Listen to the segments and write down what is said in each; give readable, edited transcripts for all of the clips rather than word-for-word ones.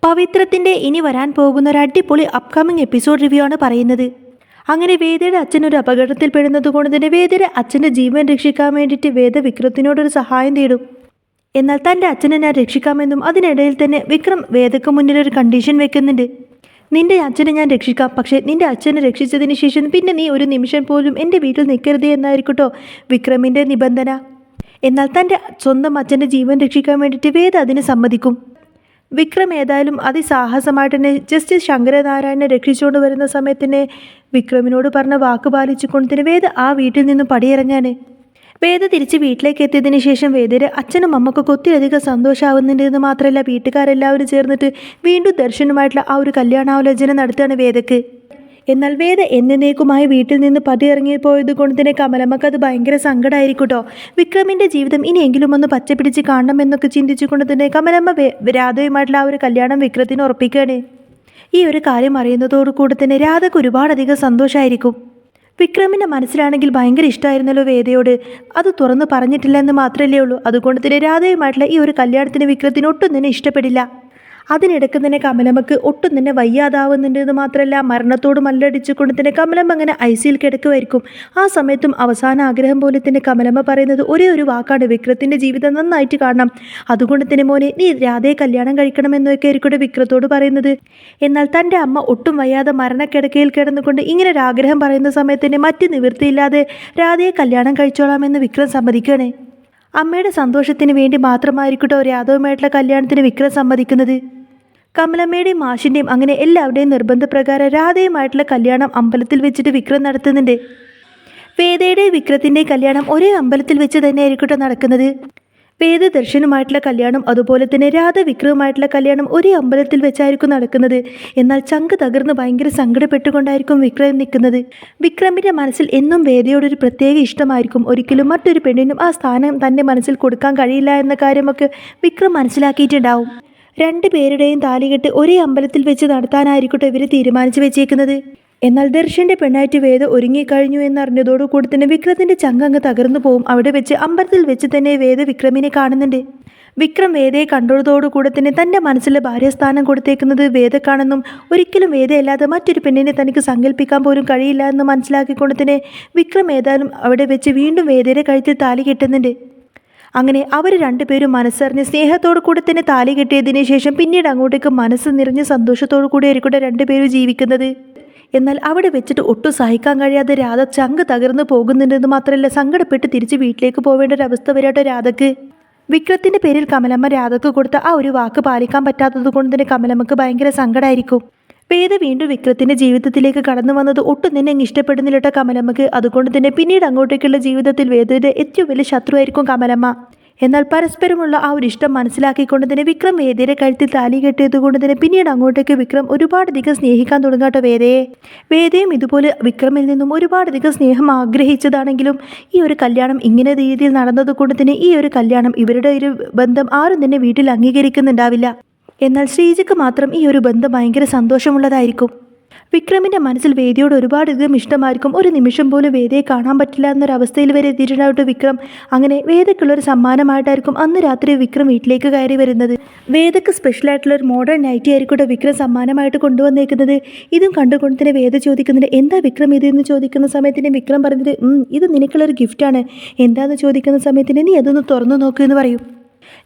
പവിത്രത്തിൻ്റെ ഇനി വരാൻ പോകുന്ന ഒരു അടിപൊളി അപ്കമിങ് എപ്പിസോഡ് റിവ്യൂ ആണ് പറയുന്നത്. അങ്ങനെ വേദയുടെ അച്ഛൻ ഒരു അപകടത്തിൽ പെടുന്നത് കൊണ്ട് തന്നെ വേദയുടെ അച്ഛൻ്റെ ജീവൻ രക്ഷിക്കാൻ വേണ്ടിയിട്ട് വേദ വിക്രത്തിനോടൊരു സഹായം തേടും. എന്നാൽ തൻ്റെ അച്ഛനെ ഞാൻ രക്ഷിക്കാമെന്നും അതിനിടയിൽ തന്നെ വിക്രം വേദയ്ക്ക് മുന്നിൽ ഒരു കണ്ടീഷൻ വെക്കുന്നുണ്ട്. നിന്റെ അച്ഛനെ ഞാൻ രക്ഷിക്കാം, പക്ഷേ നിന്റെ അച്ഛനെ രക്ഷിച്ചതിന് ശേഷം പിന്നെ നീ ഒരു നിമിഷം പോലും എൻ്റെ വീട്ടിൽ നിൽക്കരുത് എന്നായിരിക്കട്ടോ വിക്രമിൻ്റെ നിബന്ധന. എന്നാൽ തൻ്റെ സ്വന്തം അച്ഛൻ്റെ ജീവൻ രക്ഷിക്കാൻ വേണ്ടിയിട്ട് വേദ അതിന് സമ്മതിക്കും. വിക്രം ഏതായാലും അതിസാഹസമായിട്ട് തന്നെ ജസ്റ്റിസ് ശങ്കരനാരായണനെ രക്ഷിച്ചുകൊണ്ട് വരുന്ന സമയത്തിന് വിക്രമിനോട് പറഞ്ഞ വാക്ക് പാലിച്ചുകൊണ്ട് തന്നെ വേദ ആ വീട്ടിൽ നിന്നും പടിയിറങ്ങാൻ. വേദ തിരിച്ച് വീട്ടിലേക്ക് എത്തിയതിന് ശേഷം വേദയുടെ അച്ഛനും അമ്മക്കൊക്കെ ഒത്തിരിയധികം സന്തോഷമാവുന്നുണ്ട് എന്ന് മാത്രമല്ല വീട്ടുകാരെല്ലാവരും ചേർന്നിട്ട് വീണ്ടും ദർശനമായിട്ടുള്ള ആ ഒരു കല്യാണാലോചന നടത്തുകയാണ് വേദക്ക്. എന്നാൽ വേദ എന്നേക്കുമായി വീട്ടിൽ നിന്ന് പടിയിറങ്ങി പോയത് കൊണ്ട് തന്നെ കമലമ്മക്ക് അത് ഭയങ്കര സങ്കടമായിരിക്കും കേട്ടോ. വിക്രമിൻ്റെ ജീവിതം ഇനിയെങ്കിലും ഒന്ന് പച്ചപ്പിടിച്ച് കാണണം എന്നൊക്കെ ചിന്തിച്ചുകൊണ്ട് തന്നെ കമലമ്മ രാധയുമായിട്ടുള്ള ആ ഒരു കല്യാണം വിക്രത്തിന് ഉറപ്പിക്കുകയാണ്. ഈ ഒരു കാര്യം അറിയുന്നതോടു കൂടെ തന്നെ രാധക്ക് ഒരുപാടധികം സന്തോഷമായിരിക്കും. വിക്രമിൻ്റെ മനസ്സിലാണെങ്കിൽ ഭയങ്കര ഇഷ്ടമായിരുന്നല്ലോ വേദയോട്, അത് തുറന്ന് പറഞ്ഞിട്ടില്ല എന്ന് മാത്രമല്ലേ ഉള്ളൂ. അതുകൊണ്ട് തന്നെ രാധയുമായിട്ടുള്ള ഈ ഒരു കല്യാണത്തിന് വിക്രത്തിന് ഒട്ടും തന്നെ ഇഷ്ടപ്പെടില്ല. അതിനിടയ്ക്ക് തന്നെ കമലമ്മക്ക് ഒട്ടും തന്നെ വയ്യാതാവുന്നുണ്ട് എന്ന് മാത്രമല്ല മരണത്തോട് മല്ലടിച്ചുകൊണ്ട് തന്നെ കമലമ്മ അങ്ങനെ ഐസിയിൽ കിടക്കുമായിരിക്കും. ആ സമയത്തും അവസാന ആഗ്രഹം പോലെ തന്നെ കമലമ്മ പറയുന്നത് ഒരേ ഒരു വാക്കാണ്, വിക്രത്തിൻ്റെ ജീവിതം നന്നായിട്ട് കാണണം, അതുകൊണ്ട് തന്നെ മോനെ നീ രാധയെ കല്യാണം കഴിക്കണമെന്നൊക്കെ ആയിരിക്കും വിക്രത്തോട് പറയുന്നത്. എന്നാൽ തൻ്റെ അമ്മ ഒട്ടും വയ്യാതെ മരണക്കിടക്കയിൽ കിടന്നുകൊണ്ട് ഇങ്ങനെ ഒരു ആഗ്രഹം പറയുന്ന സമയത്ത് തന്നെ മറ്റ് നിവൃത്തിയില്ലാതെ രാധയെ കല്യാണം കഴിച്ചോളാമെന്ന് വിക്രം സമ്മതിക്കുകയാണ്. അമ്മയുടെ സന്തോഷത്തിന് വേണ്ടി മാത്രമായിരിക്കട്ടോ രാധവുമായിട്ടുള്ള കല്യാണത്തിന് വിക്രം സമ്മതിക്കുന്നത്. കമലമ്മയുടെയും മാഷിൻ്റെയും അങ്ങനെ എല്ലാവരുടെയും നിർബന്ധപ്രകാരം രാധയുമായിട്ടുള്ള കല്യാണം അമ്പലത്തിൽ വെച്ചിട്ട് വിക്രം നടത്തുന്നുണ്ട്. വേദയുടെയും വിക്രത്തിൻ്റെയും കല്യാണം ഒരേ അമ്പലത്തിൽ വെച്ച് തന്നെ ആയിരിക്കട്ടോ നടക്കുന്നത്. വേദ ദർശനുമായിട്ടുള്ള കല്യാണം അതുപോലെ തന്നെ രാധ വിക്രവുമായിട്ടുള്ള കല്യാണം ഒരേ അമ്പലത്തിൽ വെച്ചായിരിക്കും നടക്കുന്നത്. എന്നാൽ ചങ്ക് തകർന്ന് ഭയങ്കര സങ്കടപ്പെട്ടുകൊണ്ടായിരിക്കും വിക്രം നിൽക്കുന്നത്. വിക്രമിൻ്റെ മനസ്സിൽ എന്നും വേദയോടൊരു പ്രത്യേക ഇഷ്ടമായിരിക്കും. ഒരിക്കലും മറ്റൊരു പെണ്ണിനും ആ സ്ഥാനം തൻ്റെ മനസ്സിൽ കൊടുക്കാൻ കഴിയില്ല എന്ന കാര്യമൊക്കെ വിക്രം മനസ്സിലാക്കിയിട്ടുണ്ടാവും. രണ്ടുപേരുടെയും താലികെട്ട് ഒരേ അമ്പലത്തിൽ വെച്ച് നടത്താനായിരിക്കട്ടെ ഇവർ തീരുമാനിച്ചു വെച്ചേക്കുന്നത്. എന്നാൽ ദർശൻ്റെ പെണ്ണായിട്ട് വേദ ഒരുങ്ങിക്കഴിഞ്ഞു എന്നറിഞ്ഞതോടുകൂടി തന്നെ വിക്രത്തിൻ്റെ ചങ്കങ്ങ് തകർന്നു പോവും. അവിടെ വെച്ച് അമ്പലത്തിൽ വെച്ച് തന്നെ വേദ വിക്രമിനെ കാണുന്നുണ്ട്. വിക്രം വേദയെ കണ്ടതോടുകൂടെ തന്നെ തൻ്റെ മനസ്സിൽ ഭാര്യസ്ഥാനം കൊടുത്തേക്കുന്നത് വേദക്കാണെന്നും ഒരിക്കലും വേദയല്ലാതെ മറ്റൊരു പെണ്ണിനെ തനിക്ക് സങ്കല്പിക്കാൻ പോലും കഴിയില്ല എന്ന് മനസ്സിലാക്കിക്കൊണ്ട് തന്നെ വിക്രം ഏതായാലും അവിടെ വെച്ച് വീണ്ടും വേദയുടെ കഴുത്തിൽ താലി കെട്ടുന്നുണ്ട്. അങ്ങനെ അവർ രണ്ടുപേരും മനസ്സറിഞ്ഞ് സ്നേഹത്തോടു കൂടെ തന്നെ താലി കെട്ടിയതിന് ശേഷം പിന്നീട് അങ്ങോട്ടേക്ക് മനസ്സ് നിറഞ്ഞ് സന്തോഷത്തോടു കൂടി ആയിരിക്കട്ടെ രണ്ടുപേരും ജീവിക്കുന്നത്. എന്നാൽ അവിടെ വെച്ചിട്ട് ഒട്ടും സഹിക്കാൻ കഴിയാതെ രാധ ചങ്ക് തകർന്നു പോകുന്നുണ്ടെന്ന് മാത്രമല്ല സങ്കടപ്പെട്ട് തിരിച്ച് വീട്ടിലേക്ക് പോവേണ്ട ഒരു അവസ്ഥ വരാട്ടോ രാധക്ക്. വിക്രത്തിൻ്റെ പേരിൽ കമലമ്മ രാധക്ക് കൊടുത്ത ആ ഒരു വാക്ക് പാലിക്കാൻ പറ്റാത്തത് കൊണ്ട് തന്നെ കമലമ്മക്ക് ഭയങ്കര സങ്കടമായിരിക്കും. വേദ വീണ്ടും വിക്രത്തിൻ്റെ ജീവിതത്തിലേക്ക് കടന്നു വന്നത് ഒട്ടും തന്നെ ഇഷ്ടപ്പെടുന്നില്ലട്ടോ കമലമ്മക്ക്. അതുകൊണ്ട് തന്നെ പിന്നീട് അങ്ങോട്ടേക്കുള്ള ജീവിതത്തിൽ വേദയുടെ ഏറ്റവും വലിയ ശത്രുവായിരിക്കും കമലമ്മ. എന്നാൽ പരസ്പരമുള്ള ആ ഒരു ഇഷ്ടം മനസ്സിലാക്കിക്കൊണ്ട് തന്നെ വിക്രം വേദയുടെ കഴുത്തിൽ താലി കെട്ടിയത് കൊണ്ട് തന്നെ പിന്നീട് അങ്ങോട്ടേക്ക് വിക്രം ഒരുപാടധികം സ്നേഹിക്കാൻ തുടങ്ങാട്ടോ വേദയെ. വേദയും ഇതുപോലെ വിക്രമിൽ നിന്നും ഒരുപാടധികം സ്നേഹം ആഗ്രഹിച്ചതാണെങ്കിലും ഈ ഒരു കല്യാണം ഇങ്ങനെ രീതിയിൽ നടന്നതുകൊണ്ട് തന്നെ ഈ ഒരു കല്യാണം ഇവരുടെ ഒരു ബന്ധം ആരും തന്നെ വീട്ടിൽ അംഗീകരിക്കുന്നുണ്ടാവില്ല. എന്നാൽ ശ്രീജയ്ക്ക് മാത്രം ഈ ഒരു ബന്ധം ഭയങ്കര സന്തോഷമുള്ളതായിരിക്കും. വിക്രമിൻ്റെ മനസ്സിൽ വേദിയോട് ഒരുപാടധികം ഇഷ്ടമായിരിക്കും. ഒരു നിമിഷം പോലും വേദയെ കാണാൻ പറ്റില്ല എന്നൊരവസ്ഥയിൽ വരെ എത്തിയിട്ടുണ്ടാവട്ടെ വിക്രം. അങ്ങനെ വേദയ്ക്കുള്ളൊരു സമ്മാനമായിട്ടായിരിക്കും അന്ന് രാത്രി വിക്രം വീട്ടിലേക്ക് കയറി വരുന്നത്. വേദയ്ക്ക് സ്പെഷ്യലായിട്ടുള്ളൊരു മോഡേൺ നൈറ്റി ആയിരിക്കട്ടെ വിക്രം സമ്മാനമായിട്ട് കൊണ്ടുവന്നേക്കുന്നത്. ഇതും കണ്ടുകൊണ്ട് തന്നെ വേദ ചോദിക്കുന്നുണ്ട് എന്താ വിക്രം ഇതെന്ന് ചോദിക്കുന്ന സമയത്തിന് വിക്രം പറഞ്ഞത് ഇത് നിനക്കുള്ളൊരു ഗിഫ്റ്റാണ്, എന്താണെന്ന് ചോദിക്കുന്ന സമയത്തിന് നീ അതൊന്ന് തുറന്നു നോക്കൂ എന്ന് പറയും.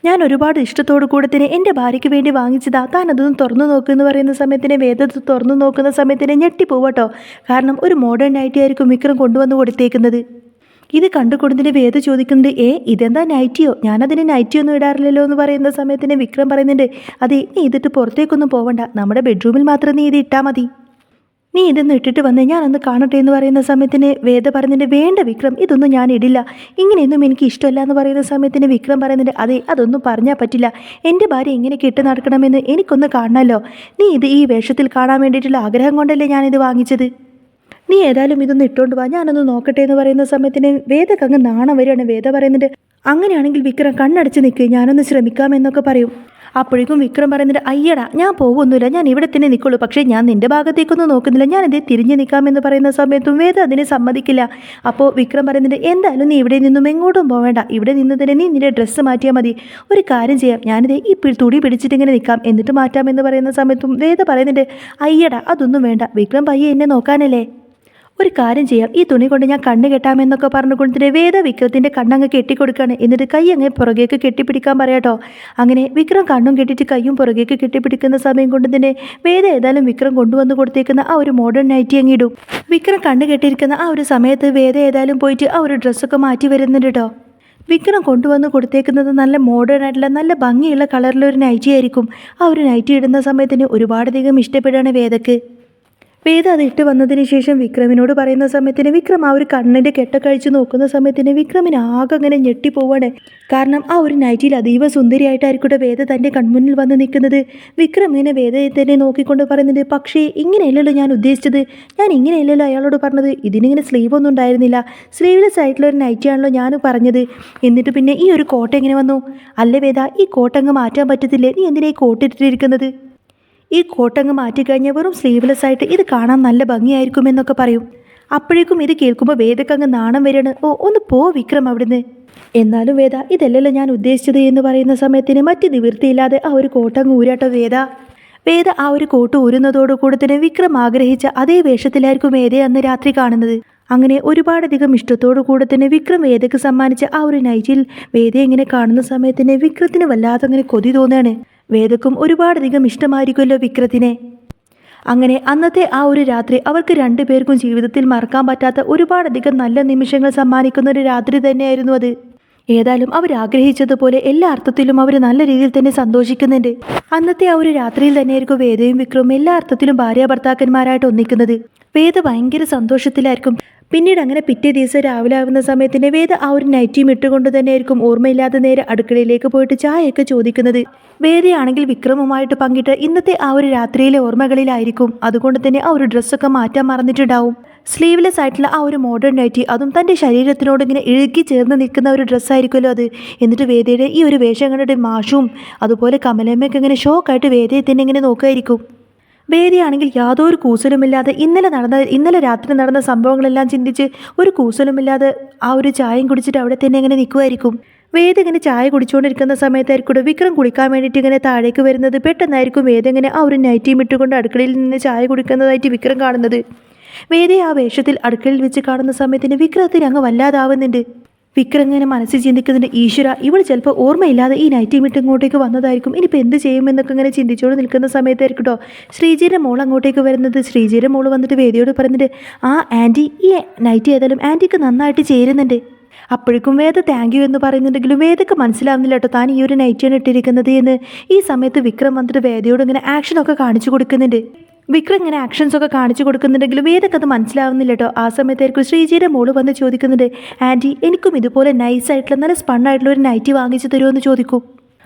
ഞാൻ ഒരുപാട് ഇഷ്ടത്തോടു കൂടെ തന്നെ എൻ്റെ ഭാര്യയ്ക്ക് വേണ്ടി വാങ്ങിച്ചതാ, താൻ അതൊന്ന് തുറന്നു നോക്കുമെന്ന് പറയുന്ന സമയത്തിന് വേദ തുറന്നു നോക്കുന്ന സമയത്തിന് ഞെട്ടിപ്പോവട്ടോ. കാരണം ഒരു മോഡേൺ നൈറ്റി ആയിരിക്കും വിക്രം കൊണ്ടുവന്ന് കൊടുത്തേക്കുന്നത്. ഇത് കണ്ടുകൊണ്ടതിന് വേദ ചോദിക്കുന്നത് ഇതെന്താ നൈറ്റിയോ, ഞാനതിന് നൈറ്റിയൊന്നും ഇടാറില്ലല്ലോ എന്ന് പറയുന്ന സമയത്തിന് വിക്രം പറയുന്നുണ്ട് അതെ നീ ഇതിട്ട് പുറത്തേക്കൊന്നും പോവണ്ട, നമ്മുടെ ബെഡ്റൂമിൽ മാത്രം നീ ഇത് ഇട്ടാൽ മതി, നീ ഇതൊന്ന് ഇട്ടിട്ട് വന്ന് ഞാനൊന്ന് കാണട്ടെ എന്ന് പറയുന്ന സമയത്തിന് വേദ പറയുന്നുണ്ട് വേണ്ട വിക്രം ഇതൊന്നും ഞാൻ ഇടില്ല, ഇങ്ങനെയൊന്നും എനിക്ക് ഇഷ്ടമല്ല എന്ന് പറയുന്ന സമയത്തിന് വിക്രം പറയുന്നുണ്ട് അതെ അതൊന്നും പറഞ്ഞാൽ പറ്റില്ല, എൻ്റെ ഭാര്യ എങ്ങനെയൊക്കെ ഇട്ട് നടക്കണമെന്ന് എനിക്കൊന്ന് കാണണമല്ലോ, നീ ഇത് ഈ വേഷത്തിൽ കാണാൻ വേണ്ടിയിട്ടുള്ള ആഗ്രഹം കൊണ്ടല്ലേ ഞാനിത് വാങ്ങിച്ചത്, നീ ഏതായാലും ഇതൊന്ന് ഇട്ടുകൊണ്ട് വാ ഞാനൊന്ന് നോക്കട്ടെ എന്ന് പറയുന്ന സമയത്തിന് വേദക്ക് അങ്ങ് നാണം വരികയാണ്. വേദ പറയുന്നുണ്ട് അങ്ങനെയാണെങ്കിൽ വിക്രം കണ്ണടച്ച് നിൽക്കുക, ഞാനൊന്ന് ശ്രമിക്കാമെന്നൊക്കെ പറയും. അപ്പോഴേക്കും വിക്രം പറയുന്നുണ്ട്, അയ്യടാ ഞാൻ പോകുന്നില്ല, ഞാൻ ഇവിടെ തന്നെ നിൽക്കുള്ളൂ, പക്ഷേ ഞാൻ നിന്റെ ഭാഗത്തേക്കൊന്നും നോക്കുന്നില്ല, ഞാൻ എന്തേ തിരിഞ്ഞു നിൽക്കാമെന്ന് പറയുന്ന സമയത്തും വേദ അതിനെ സമ്മതിക്കില്ല. അപ്പോൾ വിക്രം പറയുന്നുണ്ട്, എന്തായാലും നീ ഇവിടെ നിന്നും എങ്ങോട്ടും പോവേണ്ട, ഇവിടെ നിന്ന് തന്നെ നീ നിന്റെ ഡ്രസ്സ് മാറ്റിയാൽ മതി, ഒരു കാര്യം ചെയ്യാം, ഞാനിതേ ഈ തുണി പിടിച്ചിട്ട് ഇങ്ങനെ നിൽക്കാം, എന്നിട്ട് മാറ്റാമെന്ന് പറയുന്ന സമയത്തും വേദ പറയുന്നുണ്ട്, അയ്യടാ അതൊന്നും വേണ്ട, വിക്രം പയ്യെ എന്നെ നോക്കാനല്ലേ, ഒരു കാര്യം ചെയ്യാം, ഈ തുണി കൊണ്ട് ഞാൻ കണ്ണ് കെട്ടാമെന്നൊക്കെ പറഞ്ഞുകൊണ്ടിട്ട് വേദ വിക്രത്തിൻ്റെ കണ്ണങ്ങ് കെട്ടിക്കൊടുക്കുകയാണ്. എന്നിട്ട് കൈ അങ്ങ് പുറകേക്ക് കെട്ടിപ്പിടിക്കാൻ പറയാട്ടോ. അങ്ങനെ വിക്രം കണ്ണും കെട്ടിയിട്ട് കൈയും പുറകേക്ക് കെട്ടിപ്പിടിക്കുന്ന സമയം കൊണ്ട് തന്നെ വേദ ഏതായാലും വിക്രം കൊണ്ടുവന്ന് കൊടുത്തേക്കുന്ന ആ ഒരു മോഡേൺ നൈറ്റി അങ്ങിടും. വിക്രം കണ്ണ് കെട്ടിയിരിക്കുന്ന ആ ഒരു സമയത്ത് വേദ ഏതായാലും പോയിട്ട് ആ ഒരു ഡ്രസ്സൊക്കെ മാറ്റി വരുന്നുണ്ട് കേട്ടോ. വിക്രം കൊണ്ടുവന്ന് കൊടുത്തേക്കുന്നത് നല്ല മോഡേൺ ആയിട്ടുള്ള നല്ല ഭംഗിയുള്ള കളറിലൊരു നൈറ്റി ആയിരിക്കും. ആ ഒരു നൈറ്റി ഇടുന്ന സമയത്തിന് ഒരുപാടധികം ഇഷ്ടപ്പെടുകയാണ് വേദക്ക്. വേദ അത് ഇട്ട് വന്നതിന് ശേഷം വിക്രമിനോട് പറയുന്ന സമയത്തിന് വിക്രം ആ ഒരു കണ്ണിൻ്റെ കെട്ടക്കഴിച്ച് നോക്കുന്ന സമയത്തിന് വിക്രമിന് ആകെ അങ്ങനെ ഞെട്ടിപ്പോവാണ്. കാരണം ആ ഒരു നൈറ്റിയിൽ അതീവ സുന്ദരിയായിട്ടായിരിക്കട്ടെ വേദ തൻ്റെ കൺമുന്നിൽ വന്ന് നിൽക്കുന്നത്. വിക്രം ഇങ്ങനെ വേദയെ തന്നെ നോക്കിക്കൊണ്ട് പറയുന്നുണ്ട്, പക്ഷേ ഇങ്ങനെയല്ലല്ലോ ഞാൻ ഉദ്ദേശിച്ചത്, ഞാൻ ഇങ്ങനെയല്ലല്ലോ അയാളോട് പറഞ്ഞത്, ഇതിനിങ്ങനെ സ്ലീവ് ഒന്നും ഉണ്ടായിരുന്നില്ല, സ്ലീവ്ലെസ് ആയിട്ടുള്ള ഒരു നൈറ്റിയാണല്ലോ ഞാൻ പറഞ്ഞത്, എന്നിട്ട് പിന്നെ ഈ ഒരു കോട്ട എങ്ങനെ വന്നു? അല്ലേ വേദ, ഈ കോട്ട അങ്ങ് മാറ്റാൻ പറ്റത്തില്ലേ, നീ എന്തിനാ ഈ കോട്ടിട്ടിരിക്കുന്നത്? ഈ കോട്ടങ്ങ് മാറ്റിക്കഴിഞ്ഞാൽ വെറും സ്ലീവ്ലെസ് ആയിട്ട് ഇത് കാണാൻ നല്ല ഭംഗിയായിരിക്കും എന്നൊക്കെ പറയും. അപ്പോഴേക്കും ഇത് കേൾക്കുമ്പോൾ വേദക്കങ്ങ് നാണം വരികയാണ്. ഓ ഒന്ന് പോ വിക്രം അവിടുന്ന്. എന്നാലും വേദ ഇതല്ലല്ലോ ഞാൻ ഉദ്ദേശിച്ചത് എന്ന് പറയുന്ന സമയത്തിന് മറ്റ് നിവൃത്തിയില്ലാതെ ആ ഒരു കോട്ടങ്ങ് ഊരാട്ടോ വേദ ആ ഒരു കോട്ട് ഊരുന്നതോടുകൂടി തന്നെ വിക്രം ആഗ്രഹിച്ച അതേ വേഷത്തിലായിരിക്കും വേദയെ അന്ന് രാത്രി കാണുന്നത്. അങ്ങനെ ഒരുപാടധികം ഇഷ്ടത്തോടു കൂടെ തന്നെ വിക്രം വേദയ്ക്ക് സമ്മാനിച്ച ആ ഒരു നൈറ്റിൽ വേദയെ ഇങ്ങനെ കാണുന്ന സമയത്തിന് വിക്രത്തിന് വല്ലാതെ അങ്ങനെ കൊതി തോന്നുകയാണ്. വേദക്കും ഒരുപാടധികം ഇഷ്ടമായിരിക്കുമല്ലോ വിക്രത്തിനെ. അങ്ങനെ അന്നത്തെ ആ ഒരു രാത്രി അവർക്ക് രണ്ടുപേർക്കും ജീവിതത്തിൽ മറക്കാൻ പറ്റാത്ത ഒരുപാടധികം നല്ല നിമിഷങ്ങൾ സമ്മാനിക്കുന്ന ഒരു രാത്രി തന്നെയായിരുന്നു അത്. ഏതായാലും അവരാഗ്രഹിച്ചതുപോലെ എല്ലാ അർത്ഥത്തിലും അവർ നല്ല രീതിയിൽ തന്നെ സന്തോഷിക്കുന്നുണ്ട്. അന്നത്തെ ആ ഒരു രാത്രിയിൽ തന്നെയായിരിക്കും വേദയും വിക്രവും എല്ലാ അർത്ഥത്തിലും ഭാര്യ ഭർത്താക്കന്മാരായിട്ട് ഒന്നിക്കുന്നത്. വേദ ഭയങ്കര സന്തോഷത്തിലായിരിക്കും. പിന്നീട് അങ്ങനെ പിറ്റേ ദിവസം രാവിലെ ആവുന്ന സമയത്തിന് വേദ ആ ഒരു നൈറ്റിയും ഇട്ടുകൊണ്ട് തന്നെയായിരിക്കും ഓർമ്മയില്ലാതെ നേരെ അടുക്കളയിലേക്ക് പോയിട്ട് ചായയൊക്കെ ചോദിക്കുന്നത്. വേദയാണെങ്കിൽ വിക്രമുമായിട്ട് പങ്കിട്ട് ഇന്നത്തെ ആ ഒരു രാത്രിയിലെ ഓർമ്മകളിലായിരിക്കും. അതുകൊണ്ട് തന്നെ ആ ഒരു ഡ്രസ്സൊക്കെ മാറ്റാൻ മറന്നിട്ടുണ്ടാവും. സ്ലീവ്ലെസ് ആയിട്ടുള്ള ആ ഒരു മോഡേൺ നൈറ്റി, അതും തൻ്റെ ശരീരത്തിനോട് ഇങ്ങനെ ഇഴുകി ചേർന്ന് നിൽക്കുന്ന ഒരു ഡ്രസ്സായിരിക്കുമല്ലോ അത്. എന്നിട്ട് വേദയുടെ ഈ ഒരു വേഷം കണ്ടിട്ട് മാഷും അതുപോലെ കമലമ്മയൊക്കെ ഇങ്ങനെ ഷോക്കായിട്ട് വേദയെ തന്നെ ഇങ്ങനെ നോക്കുമായിരിക്കും. വേദയാണെങ്കിൽ യാതൊരു കൂസലുമില്ലാതെ ഇന്നലെ രാത്രി നടന്ന സംഭവങ്ങളെല്ലാം ചിന്തിച്ച് ഒരു കൂസലുമില്ലാതെ ആ ഒരു ചായയും കുടിച്ചിട്ട് അവിടെ തന്നെ ഇങ്ങനെ നിൽക്കുമായിരിക്കും. വേദ ഇങ്ങനെ ചായ കുടിച്ചുകൊണ്ടിരിക്കുന്ന സമയത്തായിരിക്കും വിക്രം കുളിക്കാൻ വേണ്ടിയിട്ട് ഇങ്ങനെ താഴേക്ക് വരുന്നത്. പെട്ടെന്നായിരിക്കും വേദ ഇങ്ങനെ ആ ഒരു നൈറ്റിയും ഇട്ടുകൊണ്ട് അടുക്കളയിൽ നിന്ന് ചായ കുടിക്കുന്നതായിട്ട് വിക്രം കാണുന്നത്. വേദയെ ആ വേഷത്തിൽ അടുക്കളയിൽ വെച്ച് കാണുന്ന സമയത്തിന് വിക്രത്തിന് അങ്ങ് വല്ലാതാവുന്നുണ്ട്. വിക്രം ഇങ്ങനെ മനസ്സിൽ ചിന്തിക്കുന്നുണ്ട്, ഈശ്വര ഇവൾ ചിലപ്പോൾ ഓർമ്മയില്ലാതെ ഈ നൈറ്റിയും ഇട്ട് ഇങ്ങോട്ടേക്ക് വന്നതായിരിക്കും, ഇനിയിപ്പോൾ എന്ത് ചെയ്യുമെന്നൊക്കെ ഇങ്ങനെ ചിന്തിച്ചുകൊണ്ട് നിൽക്കുന്ന സമയത്തായിരിക്കും കേട്ടോ ശ്രീജിയുടെ മോൾ അങ്ങോട്ടേക്ക് വരുന്നത്. ശ്രീജിയുടെ മോൾ വന്നിട്ട് വേദയോട് പറയുന്നുണ്ട്, ആ ആൻറ്റി ഈ നൈറ്റി ഏതായാലും ആൻറ്റിക്ക് നന്നായിട്ട് ചേരുന്നുണ്ട്. അപ്പോഴേക്കും വേദ താങ്ക് യു എന്ന് പറയുന്നുണ്ടെങ്കിലും വേദക്ക് മനസ്സിലാവുന്നില്ല കേട്ടോ താൻ ഈ ഒരു നൈറ്റിയാണ് ഇട്ടിരിക്കുന്നത് എന്ന്. ഈ സമയത്ത് വിക്രം വന്നിട്ട് വേദയോട് ഇങ്ങനെ ആക്ഷനൊക്കെ കാണിച്ചു കൊടുക്കുന്നുണ്ട്. വിക്രം ഇങ്ങനെ ആക്ഷൻസൊക്കെ കാണിച്ചു കൊടുക്കുന്നുണ്ടെങ്കിലും വേദക്ക് അത് മനസ്സിലാവുന്നില്ല കേട്ടോ. ആ സമയത്തായിരിക്കും ശ്രീജിയുടെ മോള് വന്ന് ചോദിക്കുന്നുണ്ട്, ആൻറ്റി എനിക്കും ഇതുപോലെ നൈസായിട്ടുള്ള നല്ല സ്പണ്ണായിട്ടുള്ള ഒരു നൈറ്റി വാങ്ങിച്ചു തരുമോ എന്ന് ചോദിക്കും.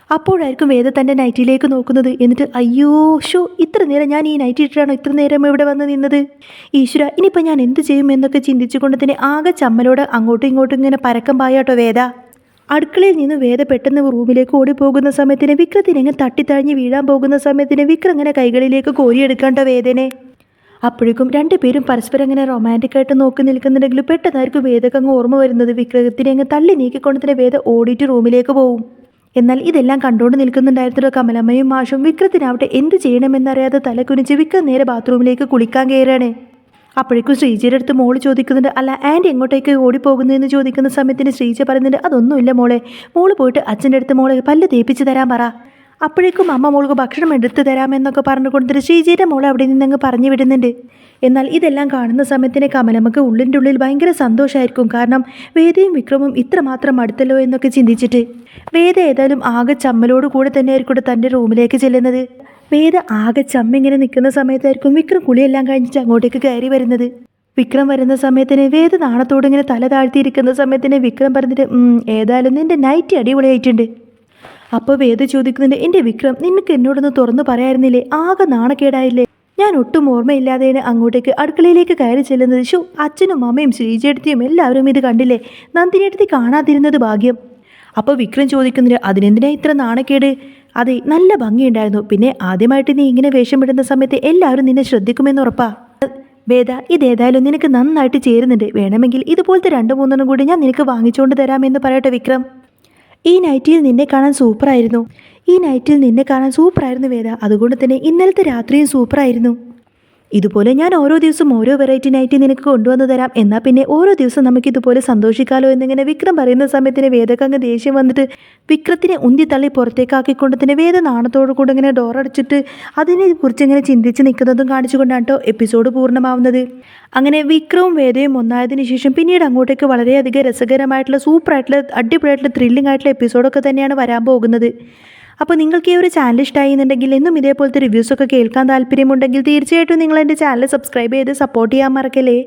അപ്പോഴായിരിക്കും വേദ തൻ്റെ നൈറ്റിയിലേക്ക് നോക്കുന്നത്. എന്നിട്ട് അയ്യോ ഷോ ഇത്ര നേരം ഞാൻ ഈ നൈറ്റി ഇട്ടിട്ടാണോ ഇത്ര നേരം ഇവിടെ വന്ന് നിന്നത്, ഈശ്വര ഇനിയിപ്പോൾ ഞാൻ എന്ത് ചെയ്യും എന്നൊക്കെ ചിന്തിച്ചുകൊണ്ട് തന്നെ ആകെ ചമ്മലോട് അങ്ങോട്ടും ഇങ്ങോട്ടും ഇങ്ങനെ പരക്കം പായാട്ടോ വേദ. അടുക്കളയിൽ നിന്ന് വേദ പെട്ടെന്ന് റൂമിലേക്ക് ഓടിപ്പോകുന്ന സമയത്തിന് വിക്രത്തിനെങ്ങ് തട്ടിത്തഴിഞ്ഞ് വീഴാൻ പോകുന്ന സമയത്തിന് വിക്രം ഇങ്ങനെ കൈകളിലേക്ക് കോരിയെടുക്കേണ്ട വേദനെ. അപ്പോഴേക്കും രണ്ടുപേരും പരസ്പരം ഇങ്ങനെ റൊമാൻറ്റിക്കായിട്ട് നോക്കി നിൽക്കുന്നുണ്ടെങ്കിലും പെട്ടെന്നായിരിക്കും വേദക്ക് അങ്ങ് ഓർമ്മ വരുന്നത്. വിക്രത്തിനെ അങ്ങ് തള്ളി നീക്കിക്കൊണ്ട് തന്നെ വേദ ഓടിയിട്ട് റൂമിലേക്ക് പോകും. എന്നാൽ ഇതെല്ലാം കണ്ടുകൊണ്ട് നിൽക്കുന്നുണ്ടായിരുന്നല്ലോ കമലമ്മയും മാഷും. വിക്രത്തിനാവട്ടെ എന്ത് ചെയ്യണമെന്നറിയാതെ തലകുനിച്ച് വിക്രം നേരെ ബാത്റൂമിലേക്ക് കുളിക്കാൻ കയറാണ്. അപ്പോഴേക്കും ശ്രീജയുടെ അടുത്ത് മോള് ചോദിക്കുന്നുണ്ട്, അല്ല ആൻറ്റി എങ്ങോട്ടേക്ക് ഓടിപ്പോകുന്നതെന്ന് ചോദിക്കുന്ന സമയത്തിന് ശ്രീജ പറയുന്നുണ്ട്, അതൊന്നുമില്ല മോളെ, മോള് പോയിട്ട് അച്ഛൻ്റെ അടുത്ത് മോളെ പല്ല് തേപ്പിച്ച് തരാൻ പറ. അപ്പോഴേക്കും അമ്മ മോൾക്ക് ഭക്ഷണം എടുത്ത് തരാമെന്നൊക്കെ പറഞ്ഞു കൊടുത്തിട്ട് ശ്രീജയുടെ മോളെ അവിടെ നിന്നങ്ങ് പറഞ്ഞു വിടുന്നുണ്ട്. എന്നാൽ ഇതെല്ലാം കാണുന്ന സമയത്തിന് കമലമ്മക്ക് ഉള്ളിൻ്റെ ഉള്ളിൽ ഭയങ്കര സന്തോഷമായിരിക്കും. കാരണം വേദയും വിക്രമും ഇത്രമാത്രം അടുത്തല്ലോ എന്നൊക്കെ ചിന്തിച്ചിട്ട്. വേദ ഏതായാലും ആകെ ചമ്മലോട് കൂടെ തന്നെയായിരിക്കും തൻ്റെ റൂമിലേക്ക് ചെല്ലുന്നത്. വേദ ആകെ ചമ്മിങ്ങനെ നിൽക്കുന്ന സമയത്തായിരിക്കും വിക്രം കുളിയെല്ലാം കഴിഞ്ഞിട്ട് അങ്ങോട്ടേക്ക് കയറി വരുന്നത്. വിക്രം വരുന്ന സമയത്തിന് വേദ നാണത്തോട് ഇങ്ങനെ തല താഴ്ത്തിയിരിക്കുന്ന സമയത്തിന് വിക്രം പറഞ്ഞിട്ട്, ഏതായാലും നിൻ്റെ നൈറ്റി അടിപൊളിയായിട്ടുണ്ട്. അപ്പോൾ വേദ ചോദിക്കുന്നുണ്ട്, എൻ്റെ വിക്രം നിനക്ക് എന്നോടൊന്ന് തുറന്നു പറയായിരുന്നില്ലേ, ആകെ നാണക്കേടായില്ലേ. ഞാൻ ഒട്ടും ഓർമ്മയില്ലാതെയാണ് അങ്ങോട്ടേക്ക് അടുക്കളയിലേക്ക് കയറി ചെല്ലുന്നത്. ഷോ അച്ഛനും അമ്മയും ശ്രീജേടത്തിയും എല്ലാവരും ഇത് കണ്ടില്ലേ, നന്ദിനിയെടുത്തി കാണാതിരുന്നത് ഭാഗ്യം. അപ്പോൾ വിക്രം ചോദിക്കുന്നുണ്ട്, അതിനെന്തിനാ ഇത്ര നാണക്കേട്, അതെ, നല്ല ഭംഗിയുണ്ടായിരുന്നു. പിന്നെ ആദ്യമായിട്ട് നീ ഇങ്ങനെ വേഷം ഇടുന്ന സമയത്ത് എല്ലാവരും നിന്നെ ശ്രദ്ധിക്കുമെന്ന് ഉറപ്പാ. വേദ, ഇതേതായാലും നിനക്ക് നന്നായിട്ട് ചേരുന്നുണ്ട്. വേണമെങ്കിൽ ഇതുപോലത്തെ 2-3 കൂടി ഞാൻ നിനക്ക് വാങ്ങിച്ചുകൊണ്ട് തരാമെന്ന് പറയട്ടെ വിക്രം. ഈ നൈറ്റിയിൽ നിന്നെ കാണാൻ സൂപ്പറായിരുന്നു വേദ. അതുകൊണ്ട് തന്നെ ഇന്നലത്തെ രാത്രിയും സൂപ്പറായിരുന്നു. ഇതുപോലെ ഞാൻ ഓരോ ദിവസം ഓരോ വെറൈറ്റി നൈറ്റി നിനക്ക് കൊണ്ടുവന്ന് തരാം. എന്നാൽ പിന്നെ ഓരോ ദിവസം നമുക്ക് ഇതുപോലെ സന്തോഷിക്കാലോ എന്നിങ്ങനെ വിക്രം പറയുന്ന സമയത്തിന് വേദക്ക് അങ്ങ് ദേഷ്യം വന്നിട്ട് വിക്രത്തിനെ ഉന്തിത്തള്ളി പുറത്തേക്കാക്കിക്കൊണ്ട് തന്നെ വേദ നാണത്തോടു കൂടെ ഇങ്ങനെ ഡോറടച്ചിട്ട് അതിനെക്കുറിച്ച് ഇങ്ങനെ ചിന്തിച്ച് നിൽക്കുന്നതും കാണിച്ചുകൊണ്ടാണ് കേട്ടോ എപ്പിസോഡ് പൂർണ്ണമാവുന്നത്. അങ്ങനെ വിക്രവും വേദയും ഒന്നായതിനു ശേഷം പിന്നീട് അങ്ങോട്ടേക്ക് വളരെയധികം രസകരമായിട്ടുള്ള സൂപ്പറായിട്ടുള്ള അടിപൊളിയായിട്ടുള്ള ത്രില്ലിംഗ് ആയിട്ടുള്ള എപ്പിസോഡൊക്കെ തന്നെയാണ് വരാൻ പോകുന്നത്. അപ്പോൾ നിങ്ങൾക്ക് ഈ ഒരു ചാനൽ ഇഷ്ടമായി എന്നുണ്ടെങ്കിൽ എന്നും ഇതേപോലത്തെ റിവ്യൂസൊക്കെ കേൾക്കാൻ താല്പര്യമുണ്ടെങ്കിൽ തീർച്ചയായിട്ടും നിങ്ങൾ എൻ്റെ ചാനൽ സബ്സ്ക്രൈബ് ചെയ്ത് സപ്പോർട്ട് ചെയ്യാൻ മറക്കല്ലേ.